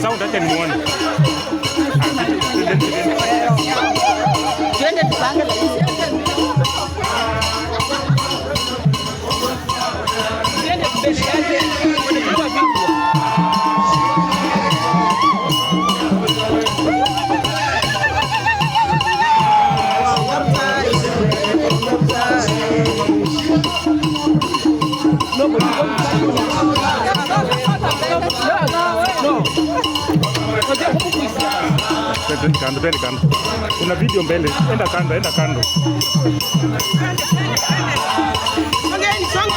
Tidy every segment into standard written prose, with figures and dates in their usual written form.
Sound hata nimuone. Twende tupange Twende kando. Kuna video mbele. Enda kando. Songa.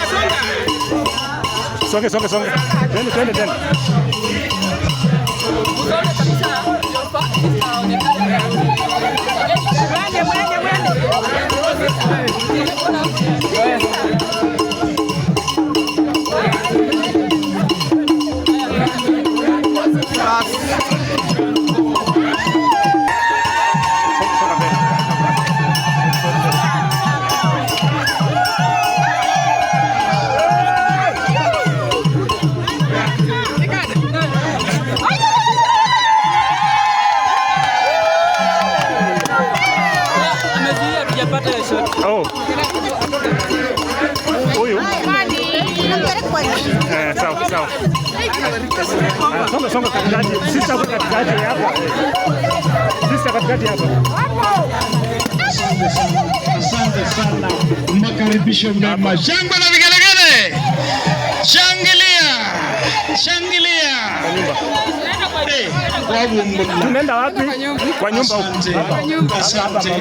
Twende. Oh. Huyu. Sawa. Songa katikati. Sisi katikati hapa. Asante sana. Makaribisho mema. Shangwe na vigelegele. Shangilia. Tunaenda wapi? Kwa nyumba huko. Asante.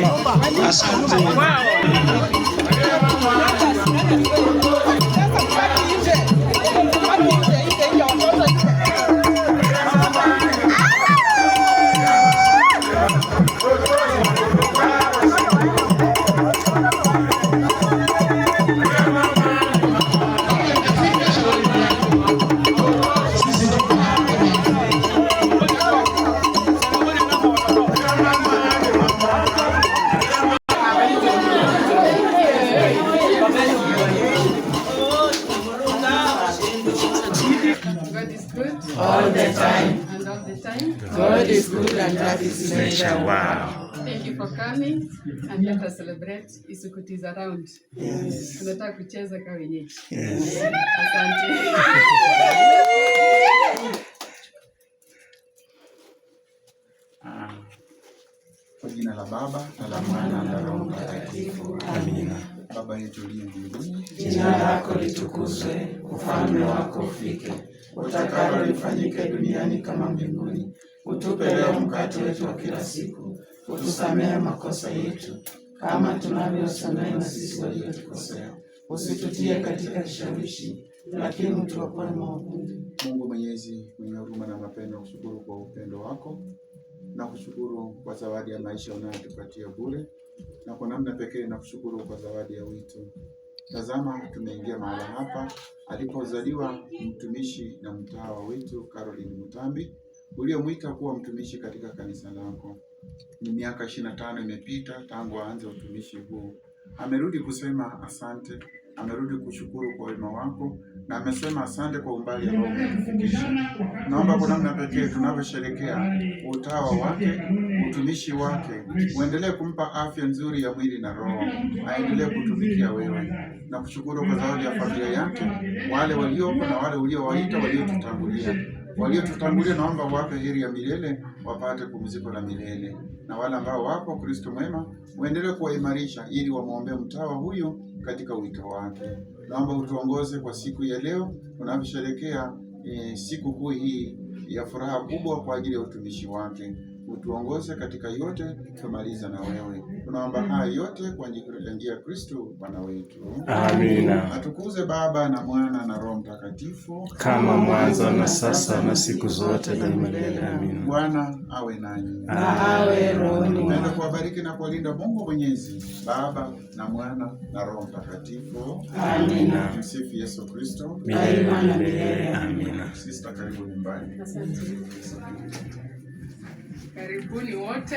All the time. And all the time. God is good and that is measure. Wow. Thank you for coming and let us celebrate Isukutis around. Yes. Tunataka kucheza kwa wenyeji. Yes. Asante. Kwa jina la Baba na la Mwana na la Roho Mtakatifu. Amina. Baba yetu uliye mbinguni, jina lako litukuzwe, ufalme wako ufike, utakalo lifanyike duniani kama mbinguni. Utupe leo mkate wetu wa kila siku, utusamehe makosa yetu kama tunavyosamehe na sisi waliotukosea, usitutie katika kishawishi, lakini utuokoe maovuni. Mungu Mwenyezi, mwenye huruma na mapendo, kushukuru kwa upendo wako na kushukuru kwa zawadi ya maisha unayotupatia bure, na kwa namna pekee na kushukuru kwa zawadi ya wito. Tazama, tumeingia mahali hapa alipozaliwa mtumishi na mtawa wetu Caroline Mutambi, uliomwita kuwa mtumishi katika kanisa lako. Ni miaka 25 imepita tangu aanze utumishi huu. Amerudi kusema asante, amerudi kushukuru kwa wema wako, na amesema asante kwa umbali ambao umetufikisha. Naomba kwa namna pekee tunavyosherehekea utawa wake, utumishi wake, uendelee kumpa afya nzuri ya mwili na roho, aendelee kutumikia wewe, na kushukuru kwa zawadi ya familia yake, wale waliopo na wale uliowaita, waliotutangulia naomba wape heri ya milele, wapate pumziko la milele, na wale ambao wapo, Kristo mwema, uendelee kuwaimarisha ili wamwombee mtawa huyu katika wito wake. Naomba utuongoze kwa siku ya leo tunaposherehekea siku kuu hii ya furaha kubwa kwa ajili ya utumishi wake. Utuongoze katika yote, tumaliza na wewe. Tunaomba haya yote kwa njia ya Kristo Bwana wetu. Amina. Atukuze Baba na Mwana na Roho Mtakatifu, kama mwanzo na sasa na siku zote na milele. Amina. Bwana awe nanyi. Na awe rohoni. Napenda kuwabariki na kuwalinda Mungu Mwenyezi, Baba na Mwana na Roho Mtakatifu. Amina. Msifu Yesu Kristo. Milele na milele. Amina. Sister, karibu nyumbani. Asante. Karibuni wote.